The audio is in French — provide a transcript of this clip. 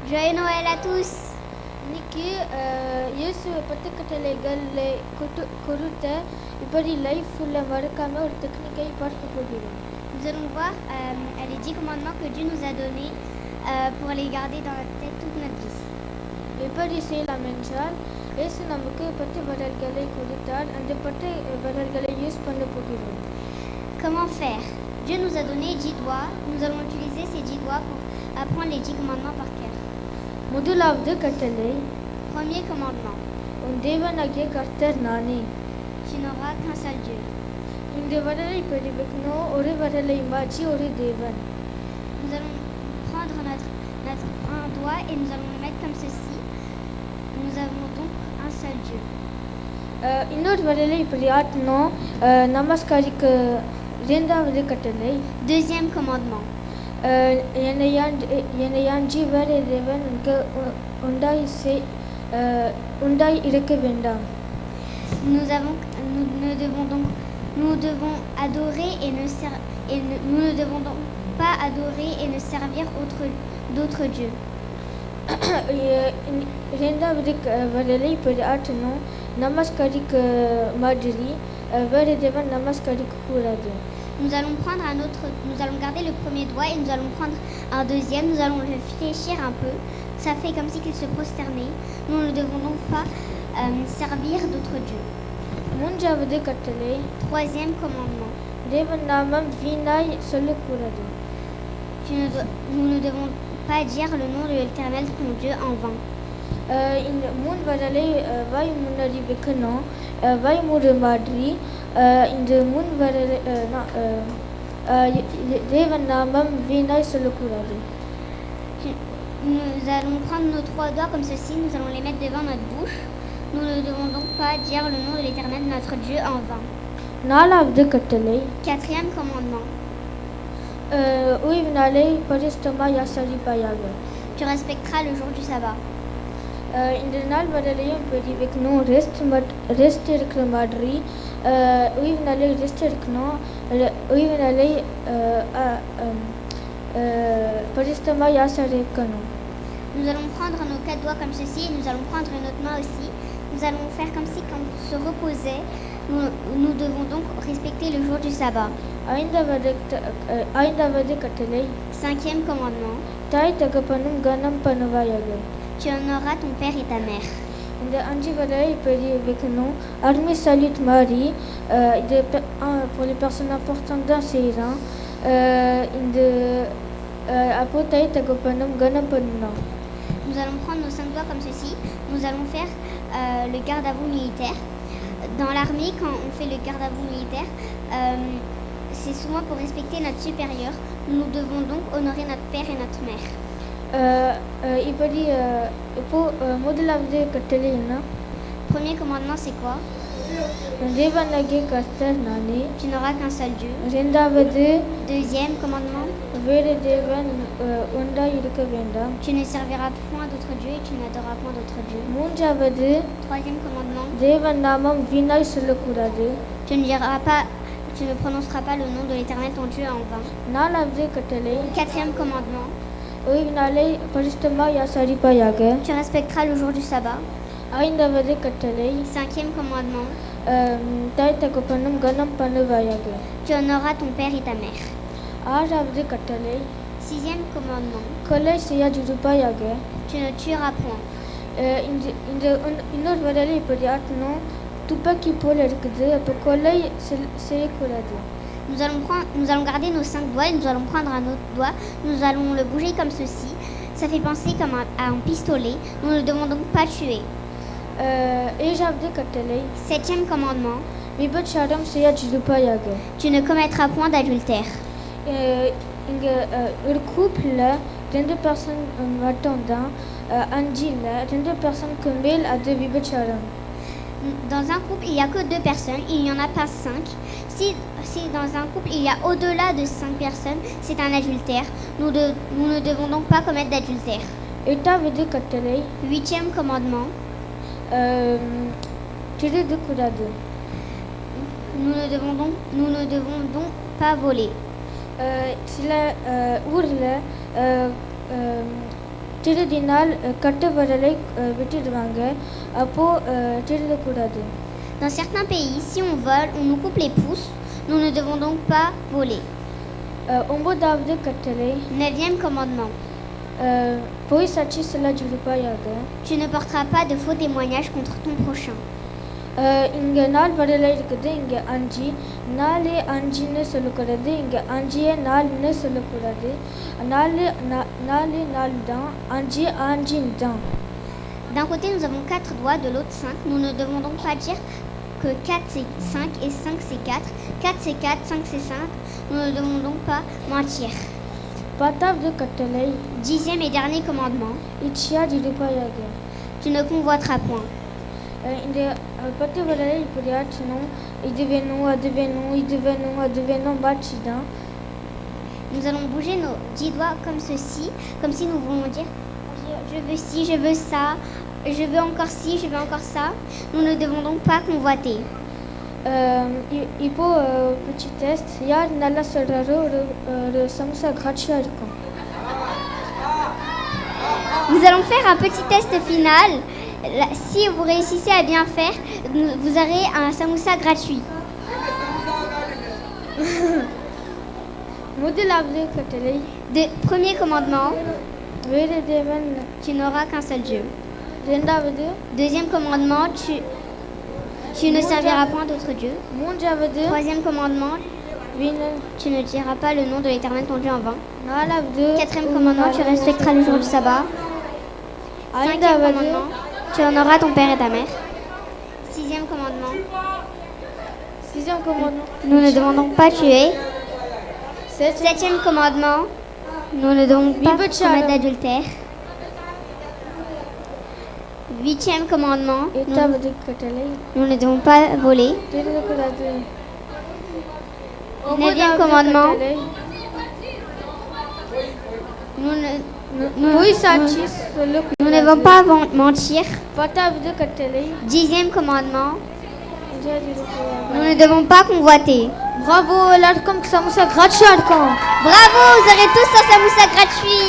Joyeux Noël à tous. இன்னைக்கு இயேசுவை பற்றி கட்டளைகளை கொடுத்த இப்படி லைஃப்பில் மறக்காம ஒரு டெக்னிக்கை பார்க்க போகிறோம். Nous allons voir les 10 commandements que Dieu nous a donnés pour les garder dans notre tête toute notre vie. எப்படி செய்யலாம் என்றால் இயேசு நமக்கு 10 வரல்களை கொடுத்தார். அந்த 10 வரல்களை யூஸ் பண்ண போகிறோம். Comment faire? Dieu nous a donné 10 doigts. Nous allons utiliser ces 10 doigts pour apprendre les 10 commandements par cœur. முதலாவது கட்டளை, Premier commandement. உன் தேவனாகிய கர்த்தர் நானே. Tu n'auras qu'un seul Dieu. இந்த வரலை இப்படி வைக்கணும், ஒரு வரலை மாற்றி ஒரு தேவன். Nous allons prendre notre un doigt et nous allons le mettre comme ceci. Nous avons donc un seul Dieu. இன்னொரு வரலை இப்படி ஆட்டணும். நமஸ்காரிக்க இரண்டாவது கட்டளை. Deuxième commandement. என்னை அன்றி வேறு தேவன் உண்டாய் இருக்க வேண்டாம். Nous devons adorer et nous ne devons donc pas adorer et ne servir d'autres dieux. இரண்டாவது வரலை இப்படி ஆட்டணும். நமஸ்காரிக்க மாதிரி வேறு தேவன் நமஸ்காரிக்க கூடாது. Nous allons garder le premier doigt et nous allons prendre un deuxième. Nous allons le fléchir un peu. Ça fait comme si qu'il se prosternait. Nous ne devons donc pas servir d'autres dieux. மூன்றாவது கட்டளை. Troisième commandement. தேவன் நாமம் வீணாய் சொல்லக்கூடாது. Nous ne devons pas dire le nom de l'Éternel ton Dieu en vain. இந்த மூணு வரலை வாய் முன்னாடி வைக்கணும். வாய் மூடு மாதிரி இந்த மூணு வரலை தேவன் நாமம் வீணாய் சொல்லக்கூடாது. Nous allons prendre nos 3 doigts comme ceci, nous allons les mettre devant notre bouche. Nous ne devons donc pas dire le nom de l'Éternel notre Dieu en vain. நாலாவது கட்டளை. Quatrième commandement. ஓய்வு நாளை பரிசுத்தமாய் ஆசரிப்பாயாக. Tu respecteras le jour du sabbat. இந்த நாள் வரலையும் இப்படி வைக்கணும். ரெஸ்ட் இருக்கிற மாதிரி ஓய்வு நாளை ரெஸ்ட் எடுக்கணும். ஓய்வு நாளை பரிசுத்தமாய் ஆசரிக்கணும். Nous allons prendre nos 4 doigts comme ceci et nous allons prendre une autre main aussi. Nous allons faire comme si quand on se reposait, nous devons donc respecter le jour du sabbat. ஐந்தாவது கட்டளை. Cinquième commandement. தாய் தகப்பனும் கனம் பண்ணுவாயாக. Tu honoreras ton père et ta mère. இந்த 5 வரலை இப்படி வைக்கணும். Army salute மாதிரி இது pour les personnes importantes தான் செய்கிறோம். இந்த அப்போ தாய் தகப்பனும் கனம் பண்ணணும். Nous allons prendre nos 5 doigts comme ceci. Nous allons faire le garde-à-vous militaire. Dans l'armée, quand on fait le garde-à-vous militaire, c'est souvent pour respecter notre supérieur. Nous devons donc honorer notre père et notre mère. இப்படி இப்போ முதலாவது கட்டளை என்ன? Premier commandement, c'est quoi? தேவனாகிய கர்த்தர் நானே. Tu n'auras qu'un seul Dieu. இரண்டாவது. Deuxième commandement. வேறு தேவன் உண்டாய் இருக்க வேண்டாம். Tu ne serviras point d'autres dieux et tu n'adoreras point d'autres dieux. மூன்றாவது. Troisième commandement. தேவன் நாமம் வீணாய் சொல்லக்கூடாது. Tu ne prononceras pas le nom de l'Éternel ton Dieu en vain. நாலாவது கட்டளை. Quatrième commandement. ஓய்வு நாளை பரிசுத்தமாய் ஆசரிப்பாயாக. Tu respecteras le jour du sabbat. ஐந்தாவது கட்டளை. Cinquième commandement. தாய் தகப்பனும் கனம் பண்ணுவாயாக. Tu honoreras ton père et ta mère. ஆறாவது கட்டளை. Sixième commandement. கொலை செய்யாதிருப்பாயாக. Tu ne tueras point. இந்த இன்னொரு வரலை இப்படி ஆட்டணும். துப்பாக்கி போல் இருக்குது. அப்போ கொலை செய்யக்கூடாது. Nous allons garder nos 5 doigts et nous allons prendre un autre doigt. Nous allons le bouger comme ceci. Ça fait penser comme à un pistolet. Nous ne devons donc pas tuer. ஏழாவது கட்டளை. Septième commandement. விபச்சாரம் செய்யாதிருப்பாயாக. Tu ne commettras point d'adultère. இங்கே ஒரு குரூப்பில் 2 பர்சன் மட்டும்தான். 5ல் 2 பர்சனுக்கு மேல் அது விபச்சாரம். Dans un couple, il n'y a que 2 personnes, il n'y en a pas 5. Si dans un couple, il y a au-delà de 5 personnes, c'est un adultère. Nous ne devons donc pas commettre d'adultère. எட்டாவது கட்டளை. Huitième commandement. திருடக்கூடாது. Nous ne devons donc pas voler. சில ஊரில் திருடினால் கட்டு விரலை வெட்டிடுவாங்க. அப்போ திருடக்கூடாது. Dans certains pays, si on vole, on nous coupe les pouces. Nous ne devons donc pas voler. 9வது கட்டளை. 9e commandement. பொய் சாட்சி சொல்லாதிருப்பாயாக. Tu ne porteras pas de faux témoignages contre ton prochain. இங்கே 4 விரலை இருக்குது. இங்கே 5. 4 5ன்னு சொல்லக்கூடாது. இங்கே 5 4ன்னு சொல்லக்கூடாது. 4 4 தான். 5 5 தான். D'un côté, nous avons 4 doigts, de l'autre 5. Nous ne devons donc pas dire que 4 c'est 5 et 5 c'est 4. 4 c'est 4, 5 c'est 5. Nous ne devons donc pas mentir. 10வது கட்டளை. 10e et dernier commandement. இச்சியாதிருப்பாயாக. Tu ne convoiteras point. இந்த 10 விரலை இப்படி ஆற்றணும். இது வேணும், அது வேணும், இது வேணும், அது வேணும் பாட்சி தான். Nous allons bouger nos 10 doigts comme ceci, comme si nous voulions dire je veux ci, je veux ça, je veux encore ci, je veux encore ça. Nous ne devons donc pas convoiter. இப்போ petit test. யார் நல்லா சொல்றாரோ ஒரு சமோசா கிராட்சியா இருக்கும். Nous allons faire un petit test final. Si vous réussissez à bien faire, vous aurez un samoussa gratuit. முதலாவது கட்டளை. Premier commandement. வேறு தேவன். Tu n'auras qu'un seul Dieu. இரண்டாவது. Deuxième commandement. Tu ne serviras point d'autre Dieu. மூன்றாவது. Troisième commandement. Tu ne diras pas le nom de l'Éternel ton Dieu en vain. நாலாவது. Quatrième commandement. Tu respecteras le jour du sabbat. Cinquième commandement. Tu honoreras ton père et ta mère. Sixième commandement. Nous ne devons donc pas tuer. Septième commandement. Nous ne devons pas commettre d'adultère. Huitième commandement. Nous ne devons pas voler. Neuvième commandement. Nous ne devons pas mentir. 10e commandement. Nous ne devons pas convoiter. Bravo, எல்லாருக்கும் சமோசா கிராட்சியா இருக்கும். Bravo, vous aurez tous un samoussa gratuit.